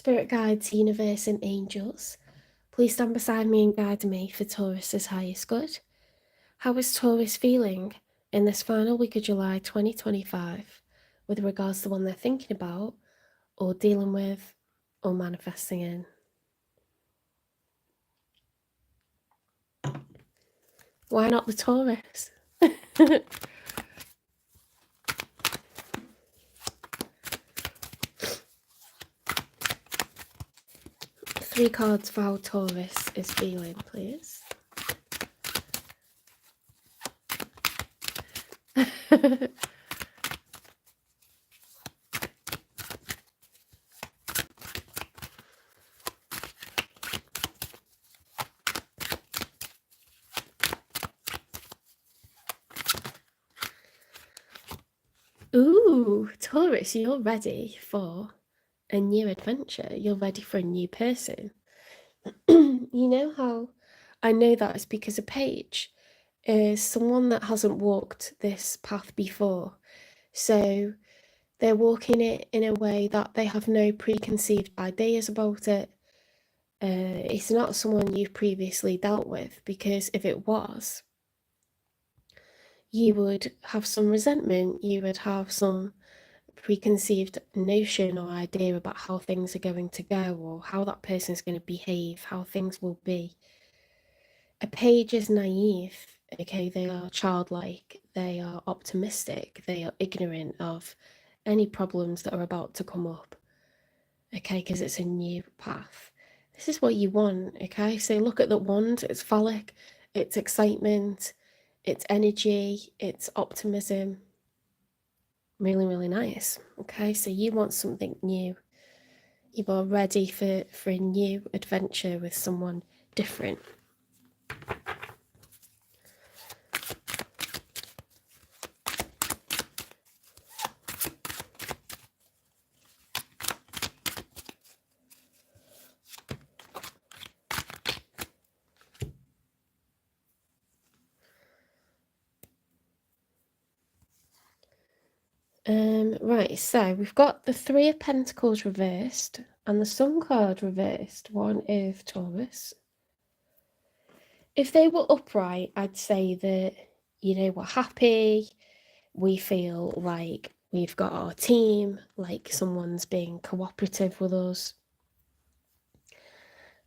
spirit guides, universe and angels, please stand beside me and guide me for Taurus's highest good. How is Taurus feeling in this final week of July 2025 with regards to one they're thinking about or dealing with or manifesting in? Why not the Taurus? 3 cards for how Taurus is feeling, please. Ooh, Taurus, you're ready for a new adventure. You're ready for a new person. You know how I know that is because a page is someone that hasn't walked this path before. So they're walking it in a way that they have no preconceived ideas about it. It's not someone you've previously dealt with, because if it was, you would have some resentment, you would have some preconceived notion or idea about how things are going to go or how that person is going to behave, how things will be. A page is naive, okay? They are childlike, they are optimistic, they are ignorant of any problems that are about to come up, okay? Because it's a new path. This is what you want, okay? So look at the wand, it's phallic, it's excitement, it's energy, it's optimism. Really, really nice. Okay, so you want something new. You are ready for a new adventure with someone different. Right, so we've got the 3 of Pentacles reversed and the Sun card reversed. One is Taurus. If they were upright, I'd say that, you know, we're happy, we feel like we've got our team, like someone's being cooperative with us.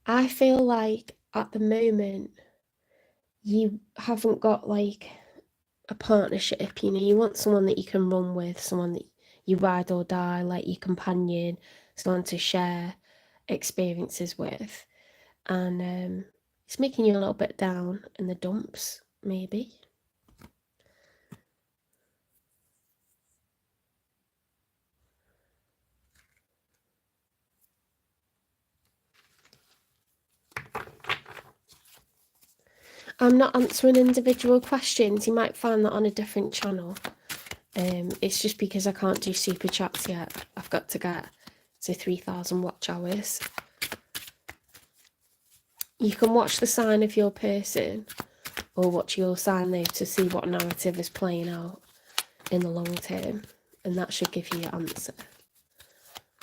I feel like at the moment you haven't got like a partnership, you know, you want someone that you can run with, someone that you ride or die, like your companion, someone to share experiences with. And it's making you a little bit down in the dumps, maybe. I'm not answering individual questions. You might find that on a different channel. It's just because I can't do super chats yet. I've got to get to 3,000 watch hours. You can watch the sign of your person or watch your sign though to see what narrative is playing out in the long term, and that should give you your answer.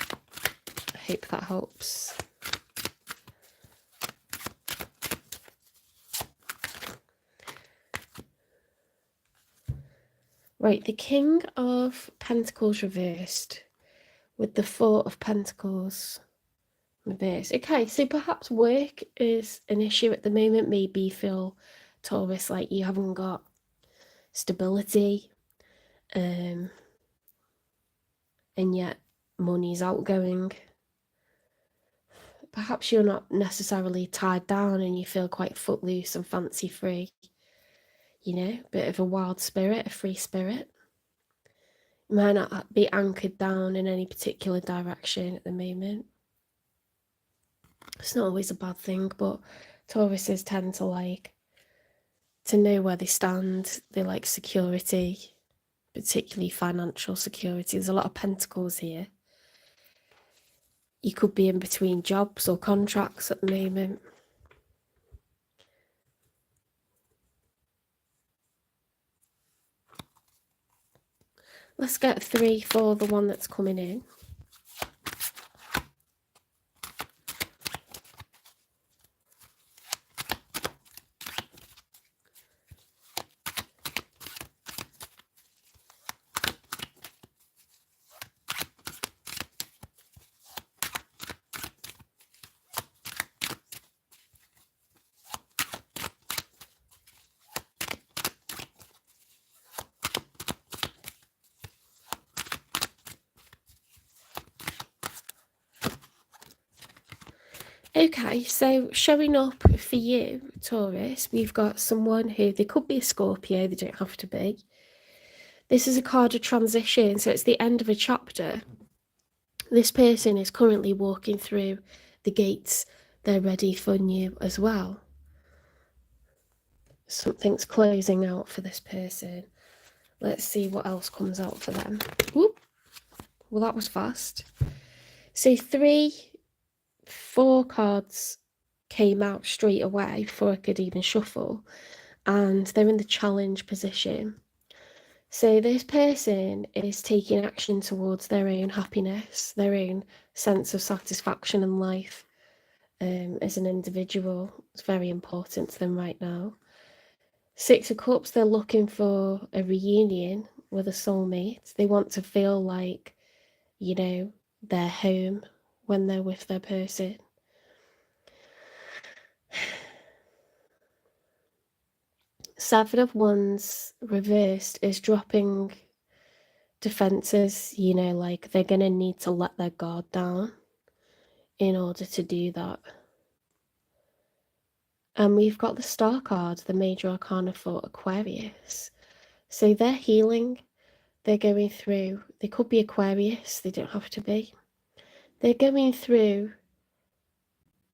I hope that helps. Right, the King of Pentacles reversed with the 4 of Pentacles reversed. Okay, so perhaps work is an issue at the moment. Maybe you feel, Taurus, like you haven't got stability, and yet money's outgoing. Perhaps you're not necessarily tied down and you feel quite footloose and fancy free. You know, bit of a wild spirit, a free spirit. You might not be anchored down in any particular direction at the moment. It's not always a bad thing, but Tauruses tend to like to know where they stand. They like security, particularly financial security. There's a lot of pentacles here. You could be in between jobs or contracts at the moment. Let's get 3 for the one that's coming in. Okay, so showing up for you, Taurus, we've got someone who, they could be a Scorpio, they don't have to be. This is a card of transition, so it's the end of a chapter. This person is currently walking through the gates. They're ready for new as well. Something's closing out for this person. Let's see what else comes out for them. Whoop. Well, that was fast. So 4 cards came out straight away before I could even shuffle, and they're in the challenge position. So this person is taking action towards their own happiness, their own sense of satisfaction in life. As an individual, it's very important to them right now. 6 of Cups, they're looking for a reunion with a soulmate. They want to feel like, you know, they're home when they're with their person. Seven of Wands reversed is dropping defenses, you know, like they're going to need to let their guard down in order to do that. And we've got the Star card, the Major Arcana for Aquarius. So they're healing, they're going through, they could be Aquarius, they don't have to be. They're going through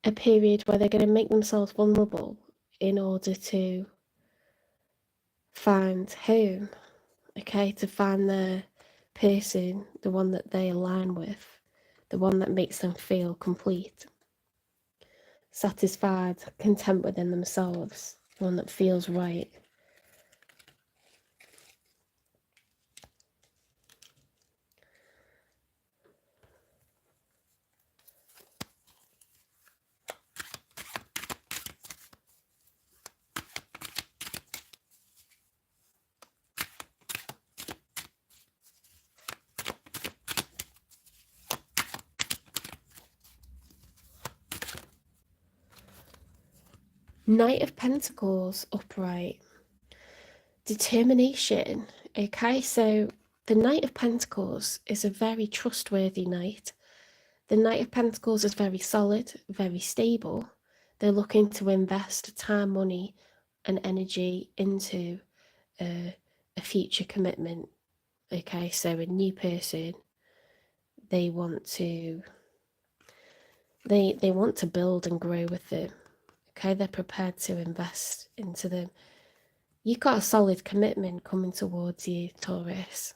a period where they're going to make themselves vulnerable in order to find home, okay, to find their person, the one that they align with, the one that makes them feel complete, satisfied, content within themselves, the one that feels right. Knight of Pentacles upright. Determination. Okay, so the Knight of Pentacles is a very trustworthy knight. The Knight of Pentacles is very solid, very stable. They're looking to invest time, money, and energy into a future commitment. Okay, so a new person. They want to build and grow with them. Okay, they're prepared to invest into them. You've got a solid commitment coming towards you, Taurus.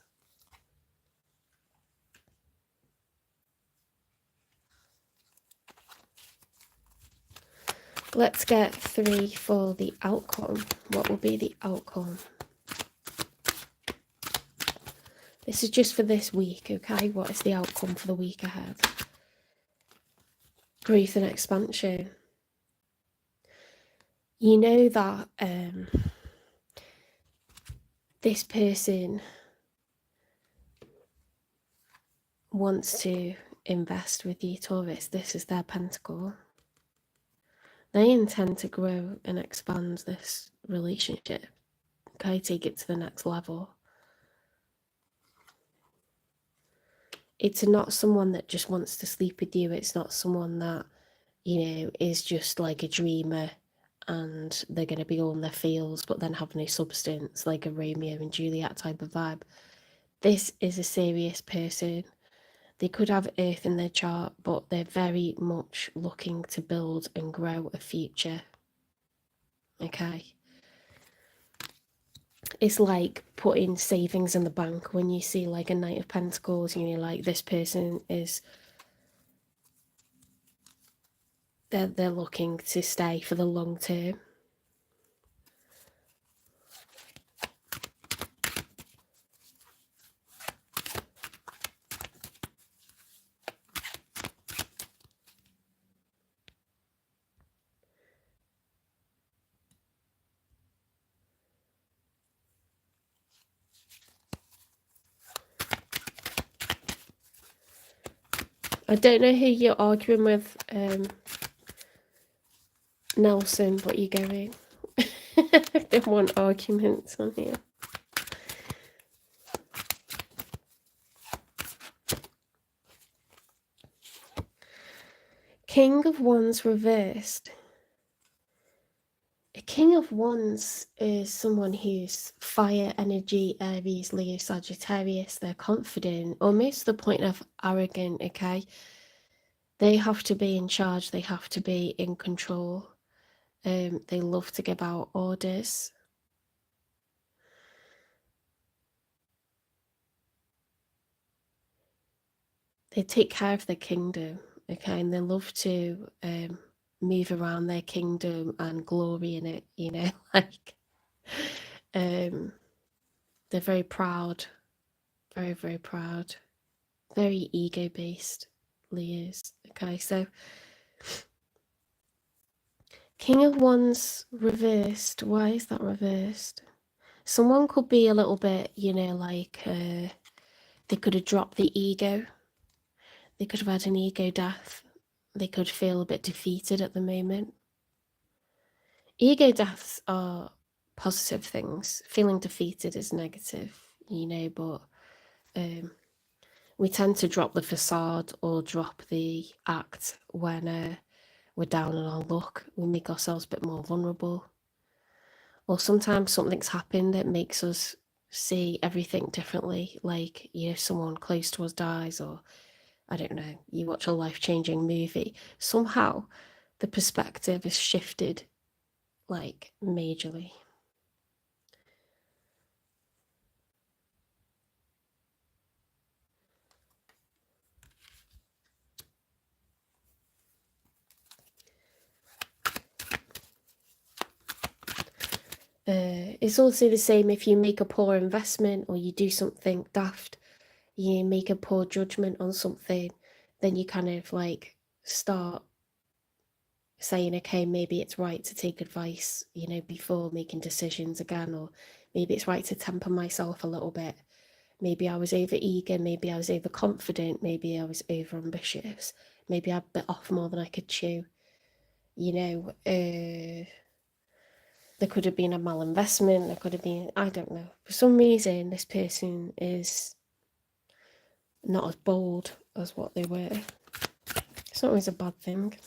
Let's get 3 for the outcome. What will be the outcome? This is just for this week, okay? What is the outcome for the week ahead? Growth and expansion. You know that this person wants to invest with you, Taurus. This is their pentacle. They intend to grow and expand this relationship. Okay, take it to the next level. It's not someone that just wants to sleep with you. It's not someone that, you know, is just like a dreamer and they're going to be all in their feels but then have no substance, like a Romeo and Juliet type of vibe. This is a serious person. They could have Earth in their chart, but they're very much looking to build and grow a future. Okay. It's like putting savings in the bank when you see like a Knight of Pentacles, you know, like this person is, they're looking to stay for the long term. I don't know who you're arguing with, Nelson, but you're going. I don't want arguments on here. King of Wands reversed. A King of Wands is someone who's fire energy, Aries, Leo, Sagittarius. They're confident, almost to the point of arrogant, okay? They have to be in charge. They have to be in control. They love to give out orders. They take care of their kingdom, okay? And they love to move around their kingdom and glory in it, you know? Like, they're very proud. Very, very proud. Very ego-based, Leos. Okay, so King of Wands reversed. Why is that reversed? Someone could be a little bit, you know, like they could have dropped the ego. They could have had an ego death. They could feel a bit defeated at the moment. Ego deaths are positive things. Feeling defeated is negative, you know, but we tend to drop the facade or drop the act when we're down on our luck. We make ourselves a bit more vulnerable. Or sometimes something's happened that makes us see everything differently. Like, you know, someone close to us dies, or I don't know, you watch a life-changing movie. Somehow the perspective is shifted, like, majorly. It's also the same if you make a poor investment or you do something daft, you make a poor judgment on something, then you kind of like start saying, okay, maybe it's right to take advice, you know, before making decisions again, or maybe it's right to temper myself a little bit. Maybe I was over eager, maybe I was overconfident, maybe I was over ambitious, maybe I bit off more than I could chew. You know, there could have been a malinvestment, there could have been, I don't know. For some reason, this person is not as bold as what they were. It's not always a bad thing.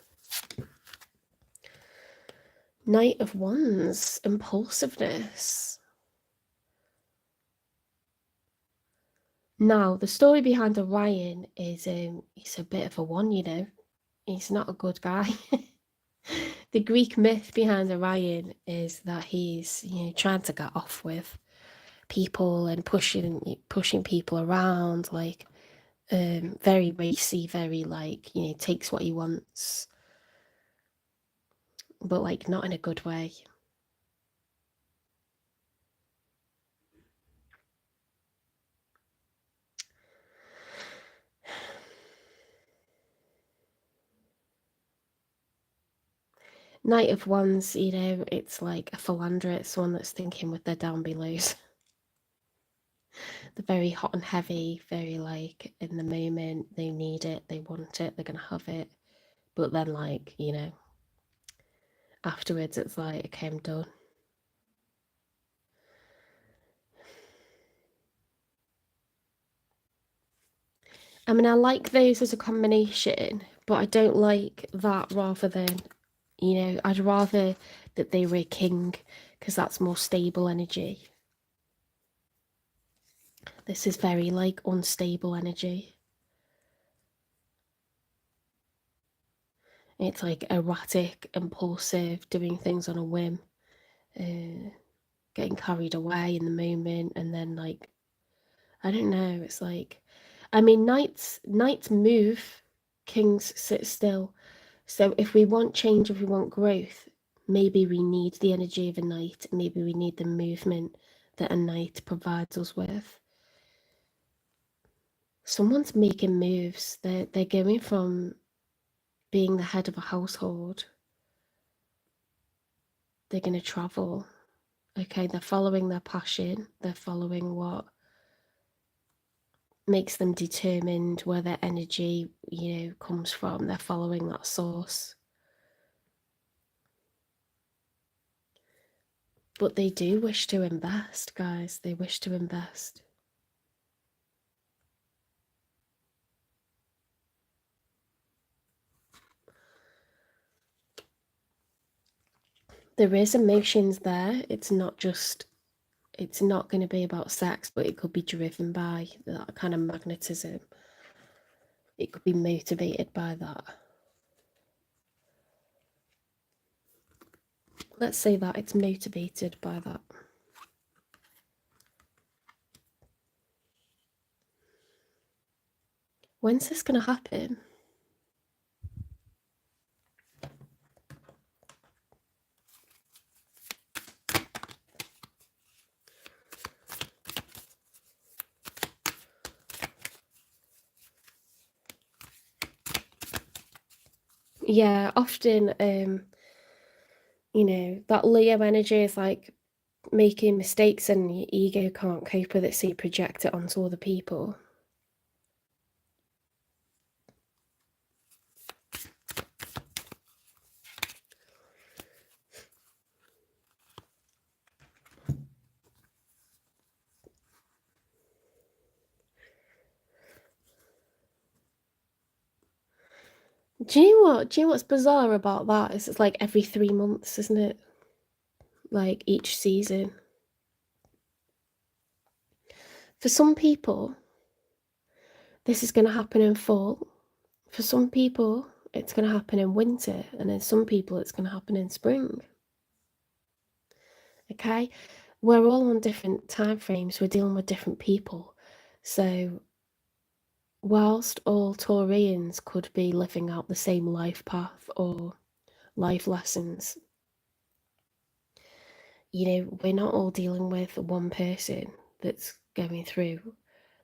Knight of Wands, impulsiveness. Now, the story behind Orion is he's a bit of a one, you know. He's not a good guy. The Greek myth behind Orion is that he's, you know, trying to get off with people and pushing people around, like very racy, very like, you know, takes what he wants, but like not in a good way. Knight of Wands, you know, it's like a philanderer, it's someone that's thinking with their down belows. They're very hot and heavy, very like in the moment, they need it, they want it, they're gonna have it. But then like, you know, afterwards it's like, okay, I'm done. I mean, I like those as a combination, but I don't like that rather than, you know, I'd rather that they were a king because that's more stable energy. This is very like unstable energy. It's like erratic, impulsive, doing things on a whim, getting carried away in the moment, and then like, I don't know, it's like, I mean, knights move, kings sit still. So if we want change, if we want growth, maybe we need the energy of a knight, maybe we need the movement that a knight provides us with. Someone's making moves. They're going from being the head of a household. They're going to travel. Okay, they're following their passion. They're following what makes them determined, where their energy, you know, comes from. They're following that source. But they do wish to invest, guys. They wish to invest. There is emotions there. It's not going to be about sex, but it could be driven by that kind of magnetism. It could be motivated by that. Let's say that it's motivated by that. When's this going to happen? Yeah, often, you know, that Leo energy is like making mistakes and your ego can't cope with it, so you project it onto other people. Do you know what? Do you know what's bizarre about that? Is it's like every 3 months, isn't it? Like each season. For some people, this is going to happen in fall. For some people, it's going to happen in winter, and then some people, it's going to happen in spring. Okay, we're all on different time frames. We're dealing with different people, so whilst all Taurians could be living out the same life path or life lessons, you know, we're not all dealing with one person that's going through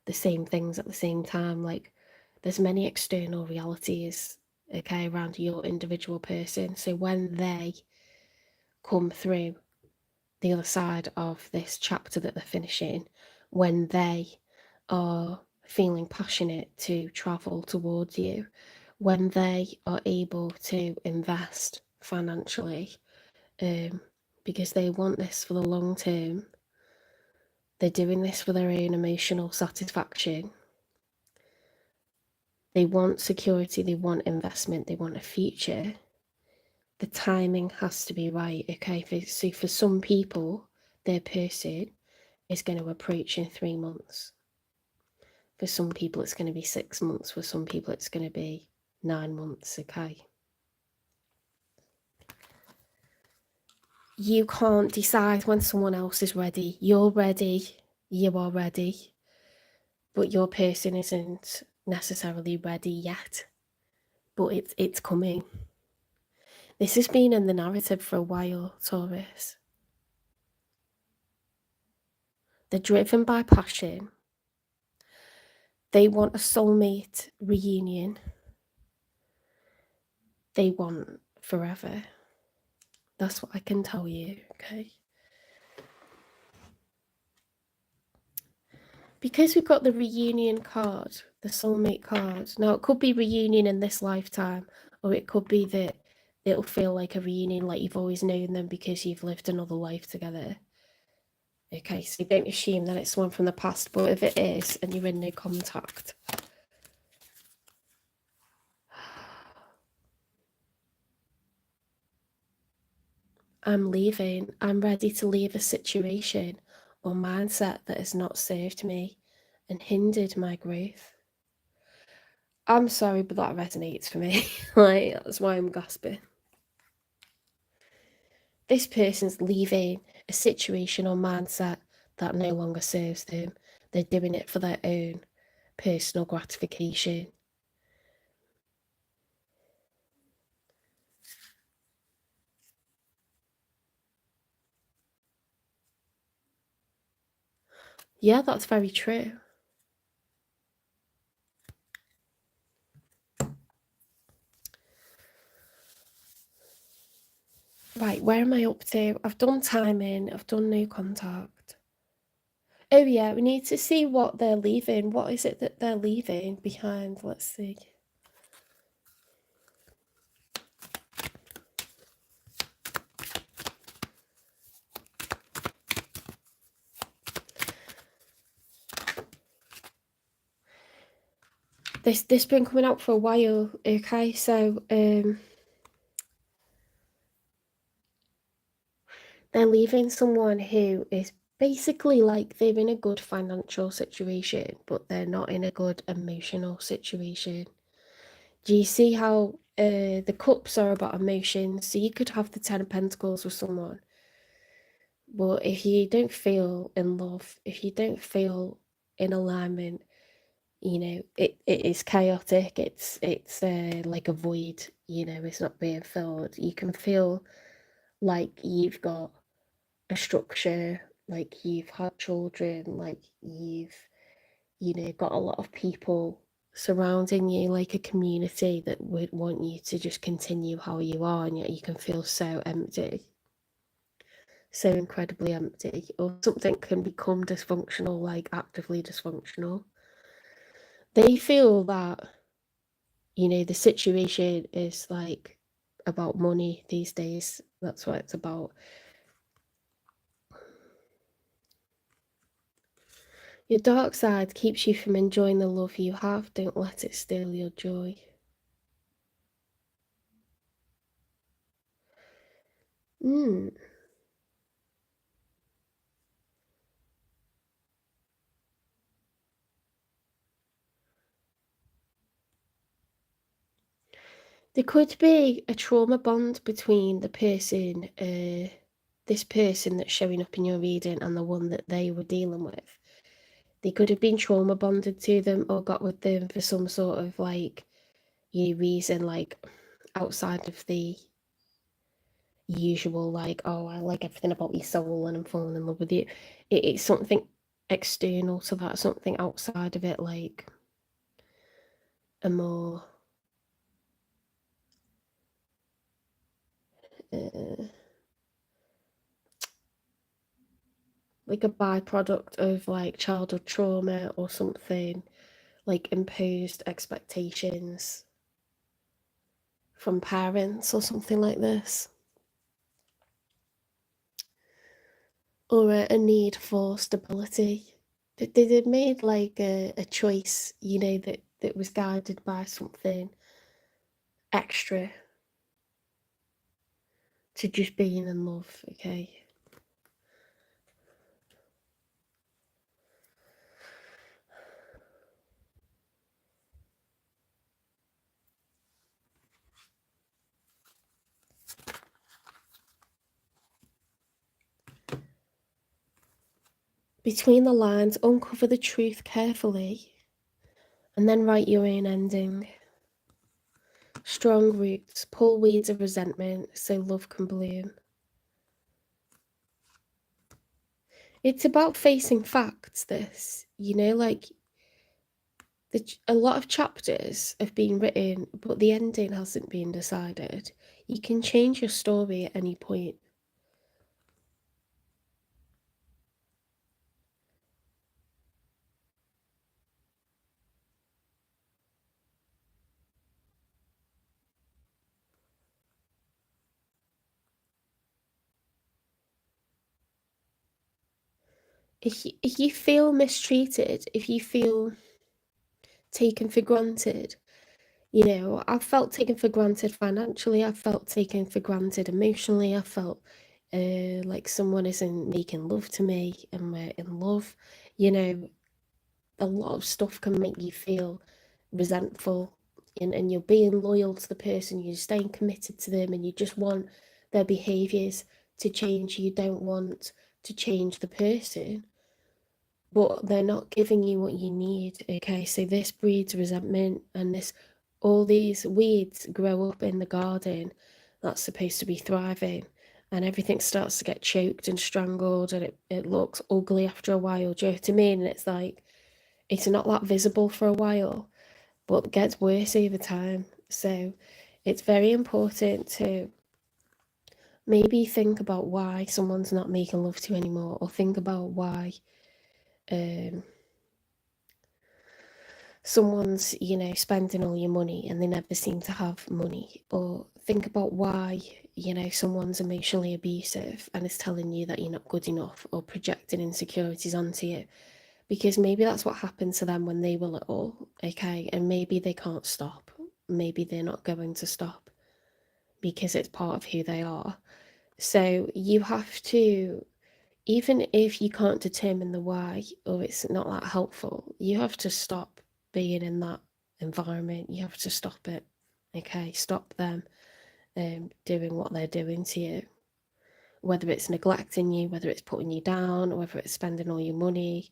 the same things at the same time. Like, there's many external realities, okay, around your individual person. So when they come through the other side of this chapter that they're finishing, when they are feeling passionate to travel towards you, when they are able to invest financially, because they want this for the long term, they're doing this for their own emotional satisfaction. They want security, they want investment, they want a future. The timing has to be right, okay? So for some people, their person is going to approach in 3 months. For some people, it's going to be 6 months. For some people, it's going to be 9 months, okay? You can't decide when someone else is ready. You're ready, you are ready, but your person isn't necessarily ready yet. But it's coming. This has been in the narrative for a while, Taurus. They're driven by passion. They want a soulmate reunion. They want forever. That's what I can tell you, okay? Because we've got the reunion card, the soulmate card. Now, it could be reunion in this lifetime, or it could be that it'll feel like a reunion, like you've always known them because you've lived another life together. Okay, so don't assume that it's one from the past, but if it is and you're in no contact, I'm leaving. I'm ready to leave a situation or mindset that has not served me and hindered my growth. I'm sorry, but that resonates for me. Like, that's why I'm gasping. This person's leaving a situation or mindset that no longer serves them. They're doing it for their own personal gratification. Yeah, that's very true. Right, where am I up to? I've done timing, I've done no contact. Oh yeah, we need to see what they're leaving. What is it that they're leaving behind? Let's see. This been coming out for a while, okay? So They're leaving someone who is basically like they're in a good financial situation, but they're not in a good emotional situation. Do you see how the cups are about emotions? So you could have the Ten of Pentacles with someone, but if you don't feel in love, if you don't feel in alignment, it is chaotic. It's like a void. It's not being filled. You can feel like you've got a structure, like you've had children, like you've got a lot of people surrounding you, like a community that would want you to just continue how you are, and yet you can feel so empty, so incredibly empty, or something can become dysfunctional, like actively dysfunctional. They feel that the situation is like about money these days. That's what it's about. Your dark side keeps you from enjoying the love you have. Don't let it steal your joy. Hmm. There could be a trauma bond between this person that's showing up in your reading and the one that they were dealing with. They could have been trauma bonded to them or got with them for some sort of like reason, like outside of the usual, like, oh, I like everything about your soul and I'm falling in love with you. It's something external to that, something outside of it, like a more uh, like a byproduct of like childhood trauma or something, like imposed expectations from parents or something like this, or a need for stability. They made like a choice, that was guided by something extra to just being in love, okay? Between the lines, uncover the truth carefully and then write your own ending. Strong roots, pull weeds of resentment so love can bloom. It's about facing facts, this, like a lot of chapters have been written, but the ending hasn't been decided. You can change your story at any point. If you feel mistreated, if you feel taken for granted, I've felt taken for granted financially, I've felt taken for granted emotionally, I felt like someone isn't making love to me and we're in love. You know, a lot of stuff can make you feel resentful, and you're being loyal to the person, you're staying committed to them, and you just want their behaviours to change. You don't want to change the person, but they're not giving you what you need. Okay, so this breeds resentment, and all these weeds grow up in the garden that's supposed to be thriving, and everything starts to get choked and strangled, and it looks ugly after a while. Do you know what I mean? And it's like it's not that visible for a while, but it gets worse over time. So it's very important to maybe think about why someone's not making love to you anymore, or think about why um, someone's, spending all your money and they never seem to have money, or think about why, someone's emotionally abusive and is telling you that you're not good enough or projecting insecurities onto you. Because maybe that's what happened to them when they were little, okay? And maybe they can't stop. Maybe they're not going to stop because it's part of who they are. So you have to, even if you can't determine the why or it's not that helpful, you have to stop being in that environment. You have to stop it. Okay, stop them doing what they're doing to you. Whether it's neglecting you, whether it's putting you down, or whether it's spending all your money,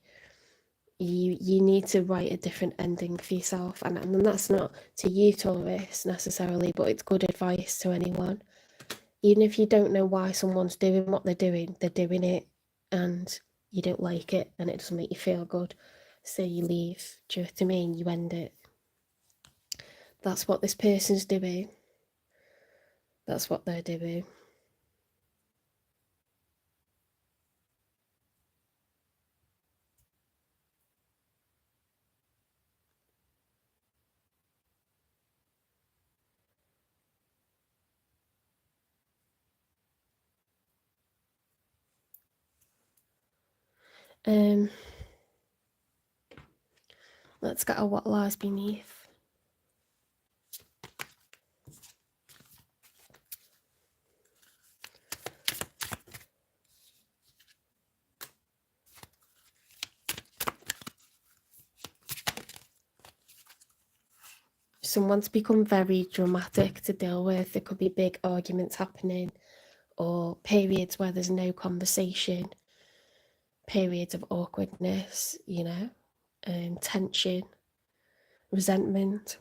you need to write a different ending for yourself. And that's not to you, Taurus, necessarily, but it's good advice to anyone. Even if you don't know why someone's doing what they're doing it, and you don't like it, and it doesn't make you feel good. So you leave. Do you know what I mean? You end it. That's what this person's doing. That's what they're doing. Um, let's get a what lies beneath. Someone's become very dramatic to deal with. There could be big arguments happening, or periods where there's no conversation, periods of awkwardness, tension, resentment,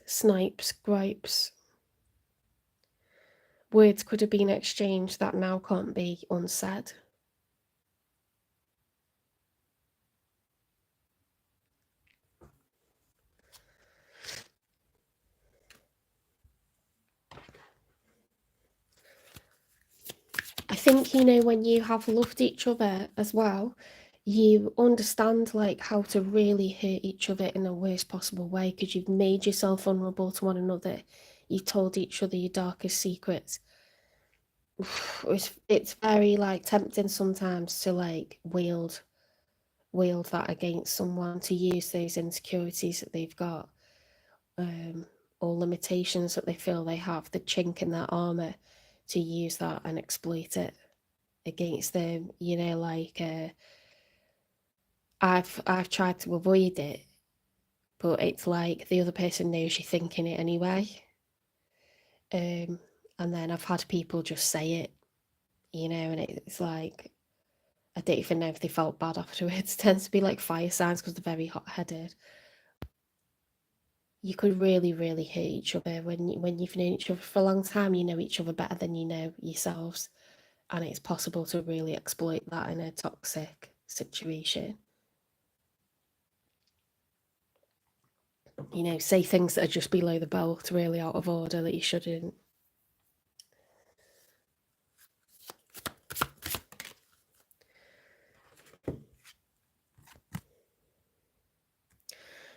snipes, gripes. Words could have been exchanged that now can't be unsaid. I think, when you have loved each other as well, you understand like how to really hurt each other in the worst possible way, because you've made yourself vulnerable to one another. You told each other your darkest secrets. It's very like tempting sometimes to like wield that against someone, to use those insecurities that they've got, or limitations that they feel they have, the chink in their armor, to use that and exploit it against them. I've tried to avoid it, but it's like the other person knows you're thinking it anyway. And then I've had people just say it, and it's like, I don't even know if they felt bad afterwards. It tends to be like fire signs because they're very hot-headed. You could really, really hate each other when you've known each other for a long time. You know each other better than you know yourselves, and it's possible to really exploit that in a toxic situation. Say things that are just below the belt, really out of order, that you shouldn't.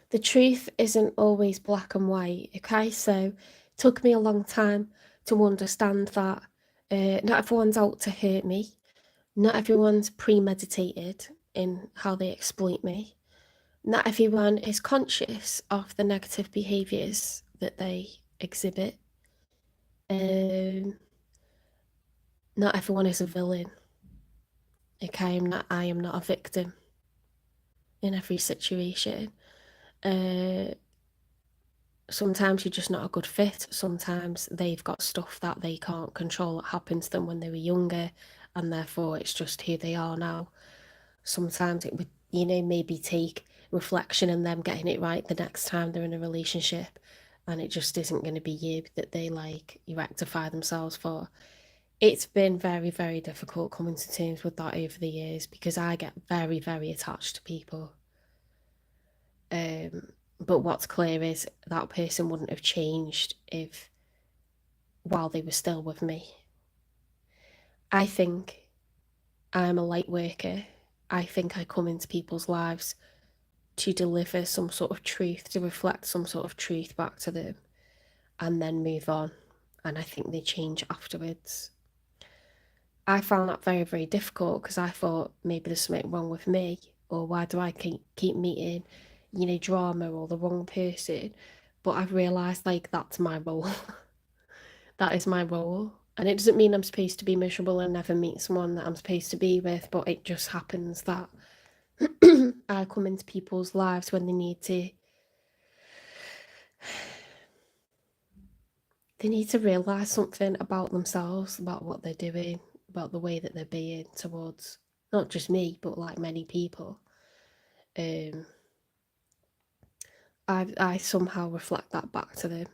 The truth isn't always black and white, okay? So it took me a long time to understand that not everyone's out to hurt me. Not everyone's premeditated in how they exploit me. Not everyone is conscious of the negative behaviours that they exhibit. Um, Not everyone is a villain. Okay, I am not a victim in every situation. Uh, Sometimes you're just not a good fit. Sometimes they've got stuff that they can't control that happened to them when they were younger, and therefore it's just who they are now. Sometimes it would, maybe take reflection and them getting it right the next time they're in a relationship, and it just isn't going to be you that they like you rectify themselves for. It's been very, very difficult coming to terms with that over the years, because I get very, very attached to people. Um, but what's clear is that person wouldn't have changed if while they were still with me. I think I'm a light worker. I think I come into people's lives to deliver some sort of truth, to reflect some sort of truth back to them, and then move on. And I think they change afterwards. I found that very, very difficult, because I thought maybe there's something wrong with me, or why do I keep meeting, drama or the wrong person? But I've realised like that's my role. That is my role. And it doesn't mean I'm supposed to be miserable and never meet someone that I'm supposed to be with, but it just happens that I come into people's lives when they need to realise something about themselves, about what they're doing, about the way that they're being towards not just me, but like many people. Um, I somehow reflect that back to them,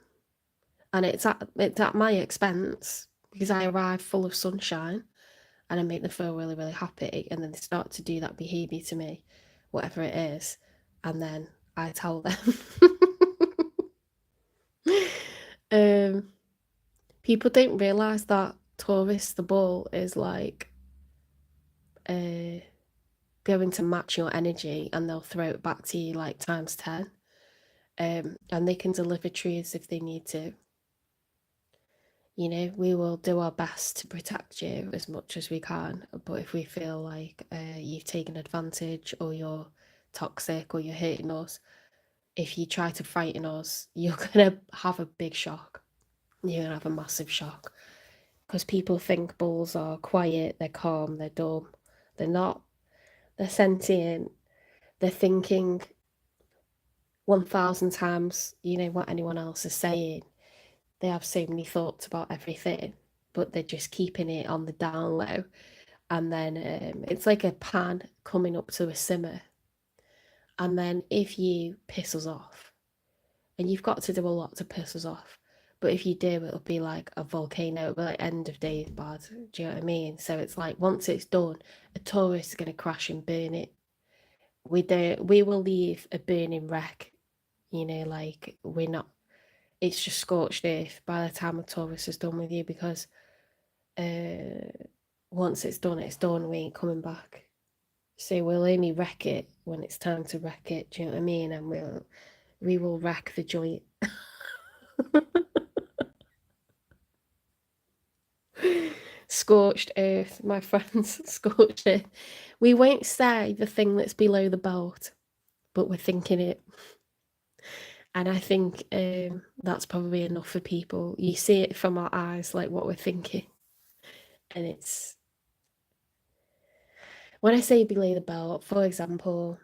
and it's at my expense because I arrive full of sunshine and I make them feel really really happy, and then they start to do that behaviour to me, whatever it is, and then I tell them. um, People don't realise that Taurus, the bull, is like uh, going to match your energy and they'll throw it back to you like times 10. And they can deliver truths if they need to. We will do our best to protect you as much as we can. But if we feel like you've taken advantage or you're toxic or you're hurting us, if you try to frighten us, you're going to have a big shock. You're going to have a massive shock. Because people think bulls are quiet, they're calm, they're dumb. They're not. They're sentient. They're thinking 1,000 times, what anyone else is saying. They have so many thoughts about everything, but they're just keeping it on the down low. And then it's like a pan coming up to a simmer. And then if you piss us off, and you've got to do a lot to piss us off, but if you do, it'll be like a volcano, it'll be like end of days bad. Do you know what I mean? So it's like once it's done, a tourist is going to crash and burn it. We will leave a burning wreck, like we're not, it's just scorched earth by the time a tourist is done with you because uh, once it's done, we ain't coming back. So we'll only wreck it when it's time to wreck it. Do you know what I mean? And we will wreck the joint. Scorched earth, my friends. Scorched earth. We won't say the thing that's below the belt, but we're thinking it. And I think that's probably enough for people. You see it from our eyes, like what we're thinking. And it's when I say below the belt, for example,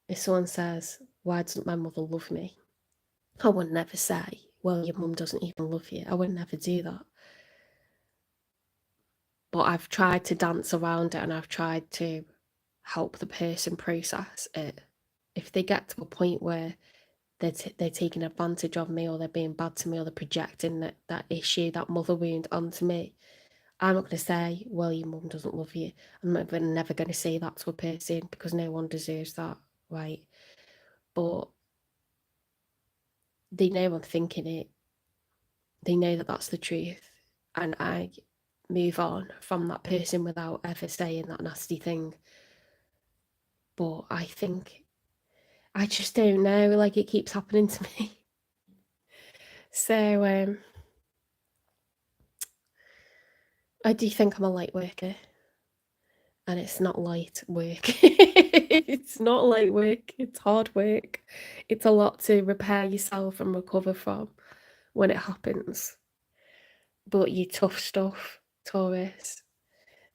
if someone says, "Why doesn't my mother love me?" I would never say, "Well, your mum doesn't even love you." I would never do that. But I've tried to dance around it and I've tried to help the person process it. If they get to a point where they're taking advantage of me or they're being bad to me or they're projecting that issue, that mother wound onto me, I'm not going to say, "Well, your mum doesn't love you." I'm never going to say that to a person because no one deserves that, right? But they know I'm thinking it. They know that that's the truth. And I move on from that person without ever saying that nasty thing. But I think, I just don't know, like it keeps happening to me. So I do think I'm a light worker. And it's not light work. It's not light work, it's hard work. It's a lot to repair yourself and recover from when it happens. But you tough stuff, Taurus.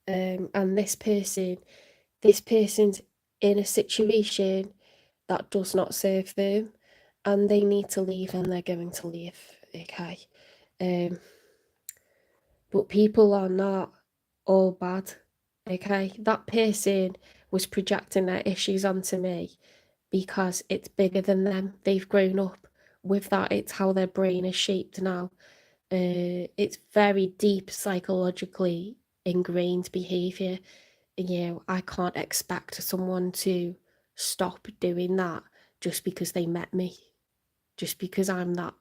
And this person's in a situation that does not serve them and they need to leave and they're going to leave. Okay. But people are not all bad. Okay. That person was projecting their issues onto me because it's bigger than them. They've grown up with that. It's how their brain is shaped now. It's very deep psychologically ingrained behavior. I can't expect someone to stop doing that just because they met me, just because I'm that,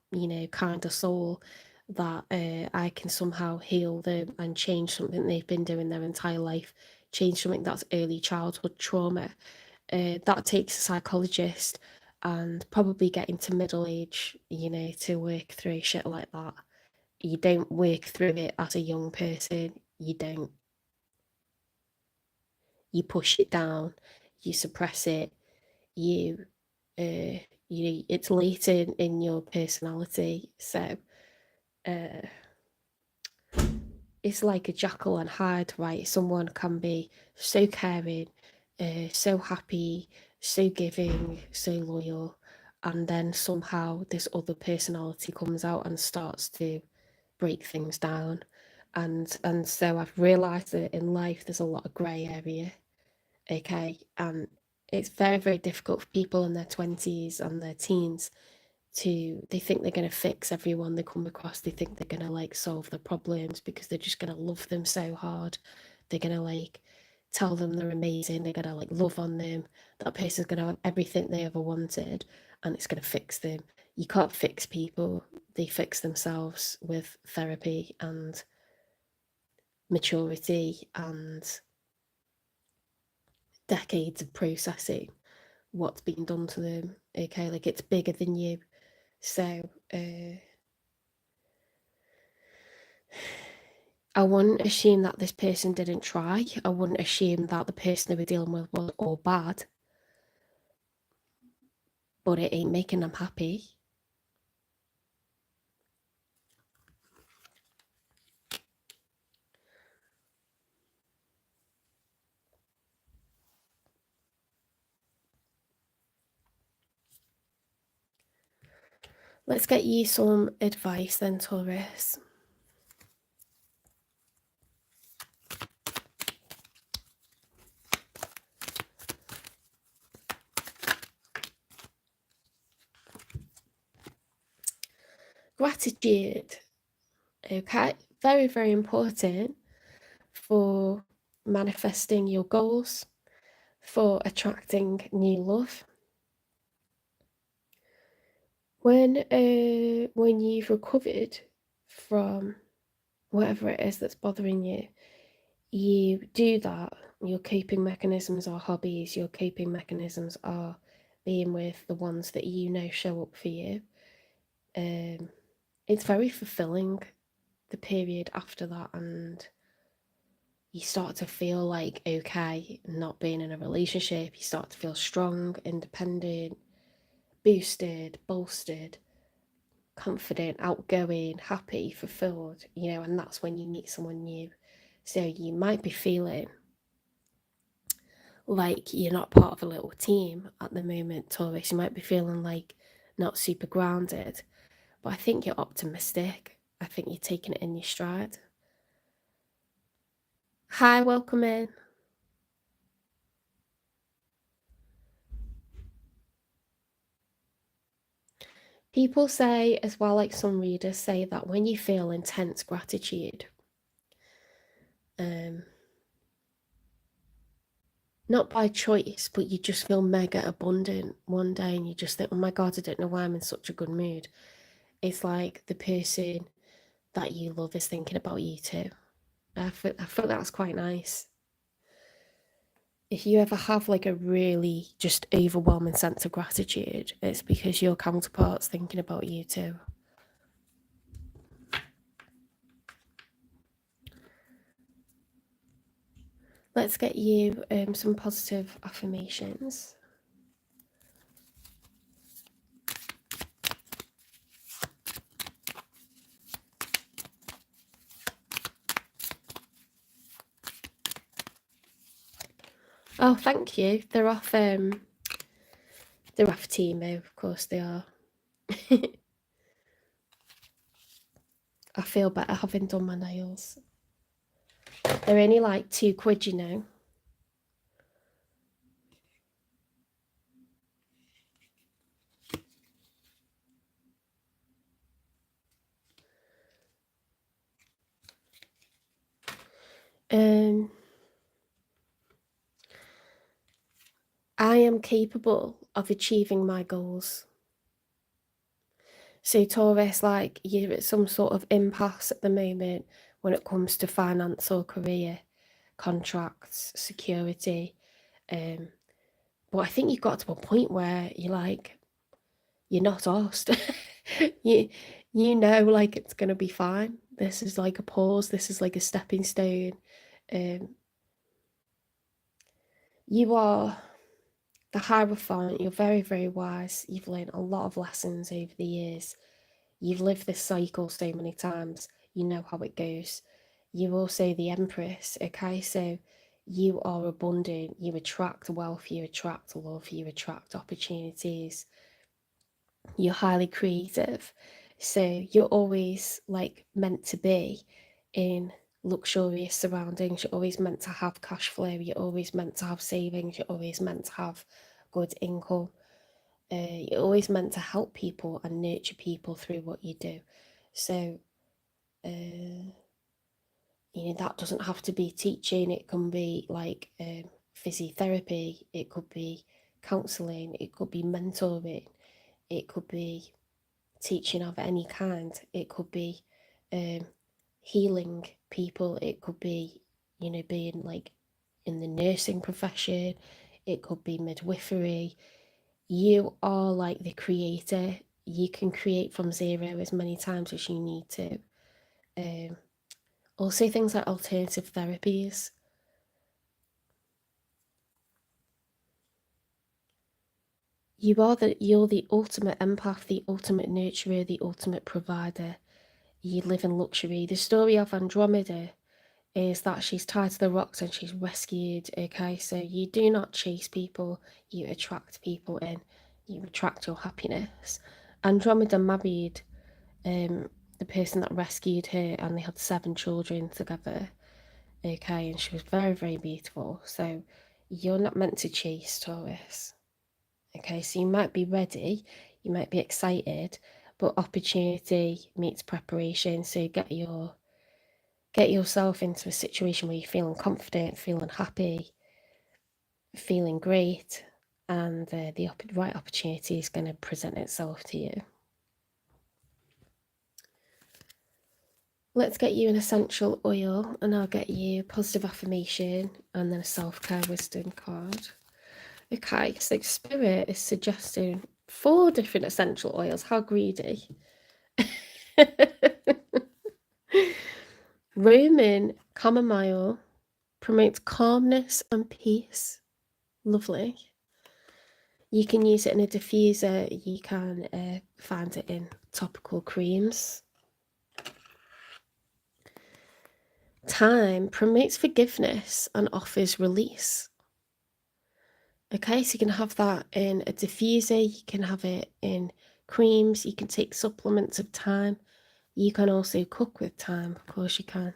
kind of soul that I can somehow heal them and change something they've been doing their entire life, change something that's early childhood trauma. That takes a psychologist and probably getting to middle age, to work through shit like that. You don't work through it as a young person. You don't. You push it down. You suppress it. You, it's latent in your personality. So, uh, it's like a Jekyll and Hyde, right? Someone can be so caring, so happy, so giving, so loyal, and then somehow this other personality comes out and starts to break things down. And so I've realised that in life there's a lot of grey area, okay? And it's very, very difficult for people in their 20s and their teens to they think they're going to fix everyone they come across. They think they're going to like solve their problems because they're just going to love them so hard. They're going to like tell them they're amazing. They're going to like love on them. That person's going to have everything they ever wanted and it's going to fix them. You can't fix people. They fix themselves with therapy and maturity and decades of processing what's been done to them. Okay, like it's bigger than you. So I wouldn't assume that this person didn't try. I wouldn't assume that the person they were dealing with was all bad, but it ain't making them happy. Let's get you some advice then, Taurus. Gratitude. Okay, very, very important for manifesting your goals, for attracting new love. When you've recovered from whatever it is that's bothering you, you do that. Your coping mechanisms are hobbies, your coping mechanisms are being with the ones that you know show up for you. It's very fulfilling, the period after that, and you start to feel like okay not being in a relationship. You start to feel strong, independent, boosted, bolstered, confident, outgoing, happy, fulfilled, and that's when you meet someone new. So you might be feeling like you're not part of a little team at the moment, Taurus. You might be feeling like not super grounded, but I think you're optimistic. I think you're taking it in your stride. Hi, welcome in. People say as well, like some readers say, that when you feel intense gratitude, not by choice, but you just feel mega abundant one day and you just think, oh my God, I don't know why I'm in such a good mood. It's like the person that you love is thinking about you too. I feel that's quite nice. If you ever have like a really just overwhelming sense of gratitude, it's because your counterpart's thinking about you too. Let's get you some positive affirmations. Oh, thank you. They're off Timo, of course they are. I feel better having done my nails. They're only like £2, you know. I am capable of achieving my goals. So Taurus, like you're at some sort of impasse at the moment when it comes to finance or career, contracts, security. But I think you've got to a point where you're not asked. you know, like it's gonna be fine. This is like a pause. This is like a stepping stone. You are the Hierophant. You're very, very wise. You've learned a lot of lessons over the years. You've lived this cycle so many times. You know how it goes. You're also the Empress, okay? So you are abundant, you attract wealth, you attract love, you attract opportunities, you're highly creative. So you're always like meant to be in luxurious surroundings, you're always meant to have cash flow, you're always meant to have savings, you're always meant to have good income. You're always meant to help people and nurture people through what you do. So, that doesn't have to be teaching. It can be like physiotherapy. It could be counselling. It could be mentoring. It could be teaching of any kind. It could be healing people. It could be, being like in the nursing profession. It could be midwifery. You are like the creator. You can create from zero as many times as you need to. Also, things like alternative therapies. You're the ultimate empath, the ultimate nurturer, the ultimate provider. You live in luxury. The story of Andromeda is that she's tied to the rocks and she's rescued. Okay, so you do not chase people, you attract people in, you attract your happiness. Andromeda married the person that rescued her, and they had 7 children together. Okay, and she was very, very beautiful. So you're not meant to chase, Taurus. Okay, so you might be ready, you might be excited, but opportunity meets preparation. So get yourself into a situation where you're feeling confident, feeling happy, feeling great, and the right opportunity is going to present itself to you. Let's get you an essential oil, and I'll get you positive affirmation and then a self-care wisdom card. Okay, so Spirit is suggesting 4 different essential oils. How greedy. Roman chamomile promotes calmness and peace. Lovely. You can use it in a diffuser. You can find it in topical creams. Thyme promotes forgiveness and offers release. Okay, so you can have that in a diffuser, you can have it in creams, you can take supplements of thyme. You can also cook with thyme, of course you can.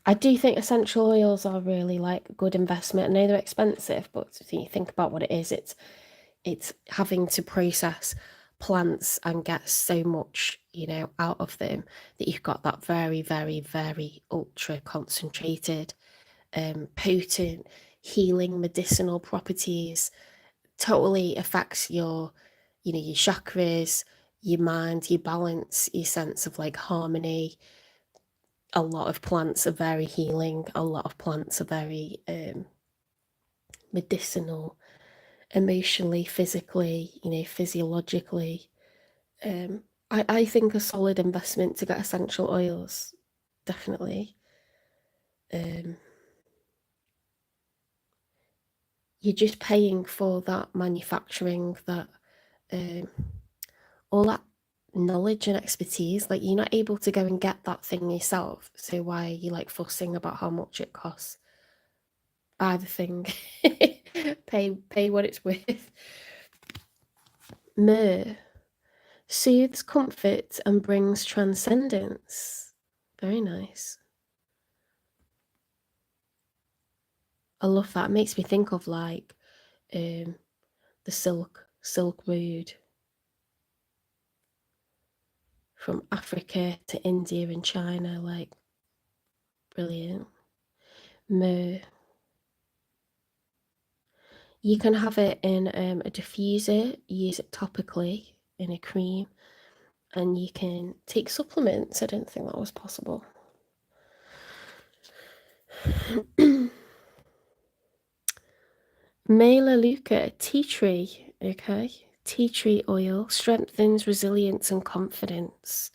I do think essential oils are really like a good investment. I know they're expensive, but if you think about what it is, it's having to process plants and get so much, out of them that you've got that very, very, very ultra concentrated, potent, healing medicinal properties. Totally affects your chakras, your mind, your balance, your sense of like harmony. A lot of plants are very healing. A lot of plants are very medicinal, emotionally, physically, physiologically. I think a solid investment to get essential oils, definitely. You're just paying for that manufacturing, that all that knowledge and expertise. Like, you're not able to go and get that thing yourself, so why are you like fussing about how much it costs? Buy the thing. pay what it's worth. Myrrh soothes comfort and brings transcendence. Very nice. I love that. It makes me think of like the Silk Road from Africa to India and China. Like, brilliant. Myrrh. You can have it in a diffuser, use it topically in a cream, and you can take supplements. I didn't think that was possible. Melaleuca tea tree, okay? Tea tree oil strengthens resilience and confidence.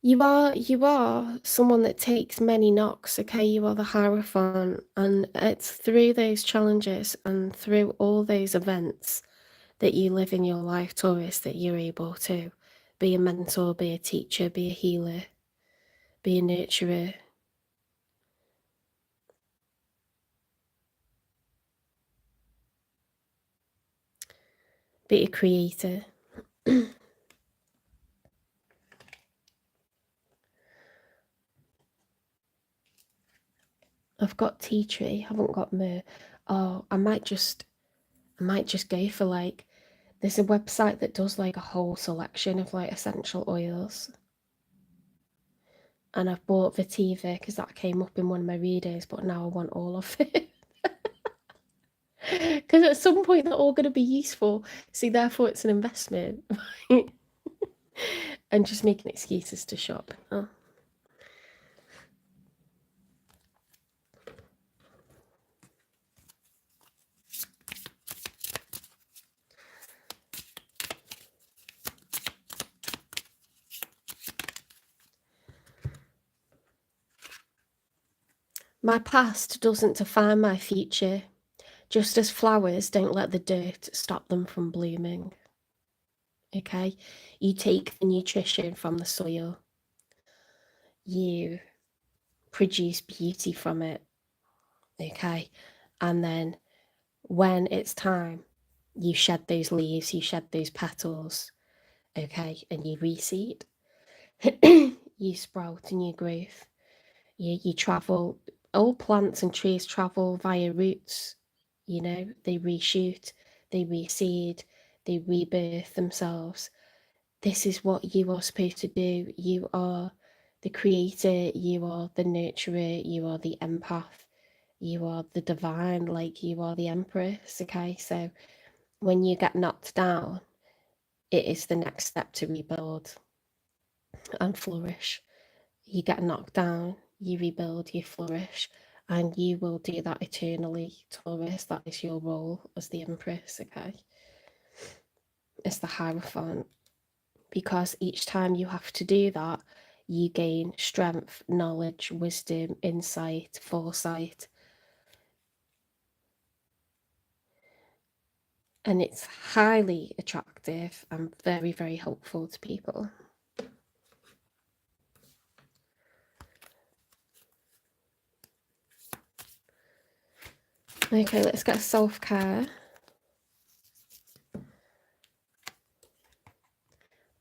You are someone that takes many knocks, okay? You are the Hierophant, and it's through those challenges and through all those events that you live in your life, Taurus, that you're able to be a mentor, be a teacher, be a healer. Be a nurturer. Be a creator. I've got tea tree, haven't got myrrh. Oh, I might just go for like, there's a website that does like a whole selection of like essential oils. And I've bought vetiver because that came up in one of my readers, but now I want all of it. Because at some point they're all going to be useful. See, therefore it's an investment. And just making excuses to shop. Oh. My past doesn't define my future, just as flowers don't let the dirt stop them from blooming. Okay? You take the nutrition from the soil, you produce beauty from it. Okay? And then when it's time, you shed those leaves, you shed those petals, okay? And you reseed, you sprout and you growth. You travel, all plants and trees travel via roots, you know, they reshoot, they reseed, they rebirth themselves. This is what you are supposed to do. You are the creator, you are the nurturer, you are the empath, you are the divine, like you are the empress, okay? So when you get knocked down, it is the next step to rebuild and flourish. You get knocked down, you rebuild, you flourish, and you will do that eternally, Taurus. That is your role as the Empress, okay? It's the Hierophant, because each time you have to do that, you gain strength, knowledge, wisdom, insight, foresight. And it's highly attractive and very, very helpful to people. Okay, let's get self-care.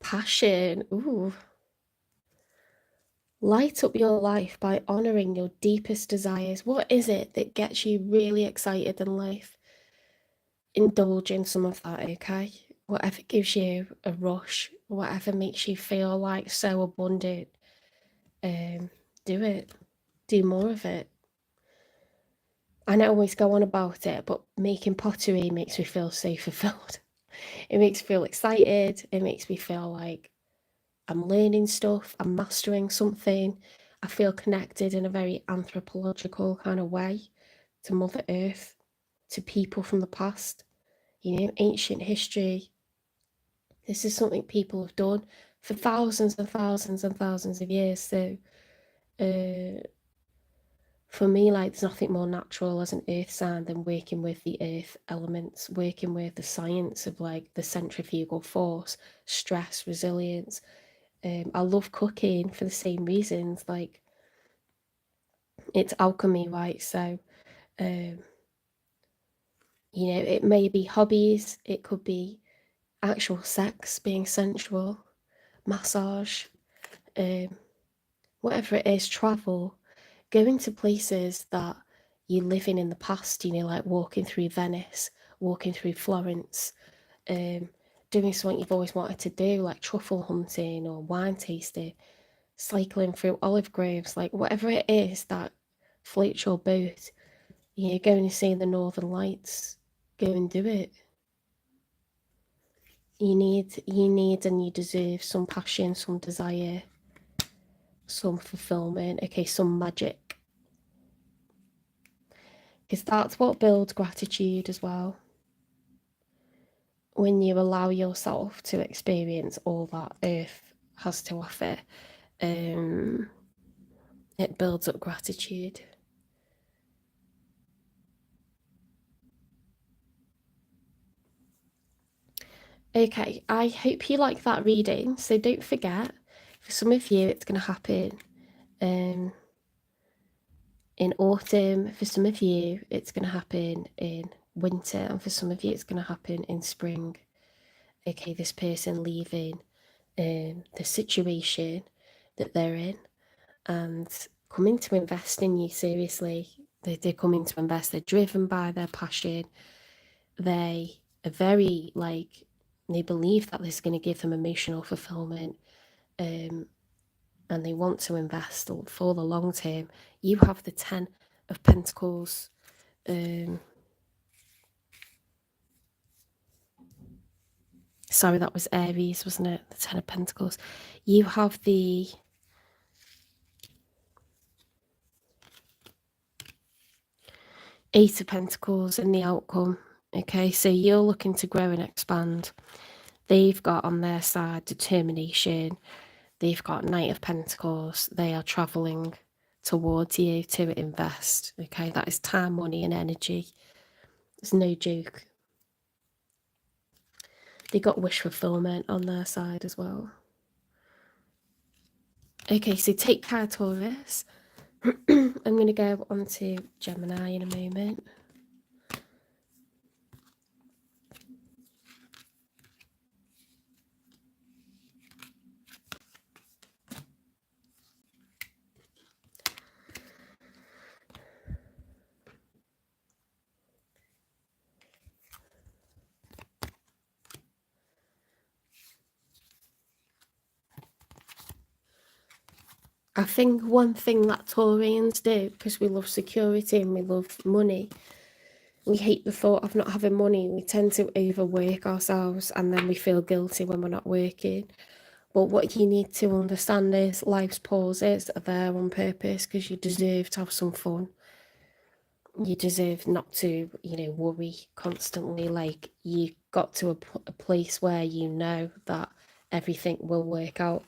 Passion. Ooh. Light up your life by honouring your deepest desires. What is it that gets you really excited in life? Indulge in some of that, okay? Whatever gives you a rush, whatever makes you feel like so abundant, do it. Do more of it. I don't always go on about it, but making pottery makes me feel so fulfilled. It makes me feel excited. It makes me feel like I'm learning stuff, I'm mastering something. I feel connected in a very anthropological kind of way to Mother Earth, to people from the past, you know, ancient history. This is something people have done for thousands and thousands and thousands of years. So for me, like, there's nothing more natural as an earth sign than working with the earth elements, working with the science of like the centrifugal force, stress, resilience. I love cooking for the same reasons, like it's alchemy, right? So you know, it may be hobbies, it could be actual sex, being sensual, massage, whatever it is, travel, going to places that you live in the past, you know, like walking through Venice, walking through Florence, doing something you've always wanted to do, like truffle hunting or wine tasting, cycling through olive groves, like whatever it is that floats your boat, you know, going to see the Northern Lights, go and do it. You need and you deserve some passion, some desire, some fulfillment, okay, some magic. Because that's what builds gratitude as well. When you allow yourself to experience all that Earth has to offer, it builds up gratitude. Okay, I hope you like that reading. So don't forget, for some of you, it's going to happen In autumn, for some of you, it's going to happen in winter, and for some of you, it's going to happen in spring. Okay, this person leaving the situation that they're in and coming to invest in you seriously. They're coming to invest. They're driven by their passion. They are very, like, they believe that this is going to give them emotional fulfillment, and they want to invest for the long term. You have the 10 of Pentacles. Sorry, that was Aries, wasn't it? The 10 of Pentacles. You have the Eight of Pentacles in the outcome. Okay, so you're looking to grow and expand. They've got on their side determination. They've got Knight of Pentacles. They are traveling towards you to invest. Okay, that is time, money, and energy. It's no joke. They got wish fulfillment on their side as well. Okay, so take care, Taurus. I'm going to go on to Gemini in a moment. I think one thing that Taurians do, because we love security and we love money, we hate the thought of not having money. We tend to overwork ourselves and then we feel guilty when we're not working. But what you need to understand is life's pauses are there on purpose because you deserve to have some fun. You deserve not to, worry constantly. Like, you got to a place where you know that everything will work out,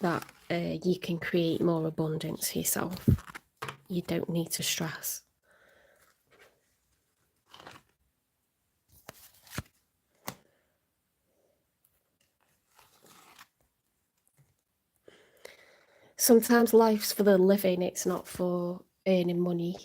that you can create more abundance for yourself. You don't need to stress. Sometimes life's for the living, it's not for earning money.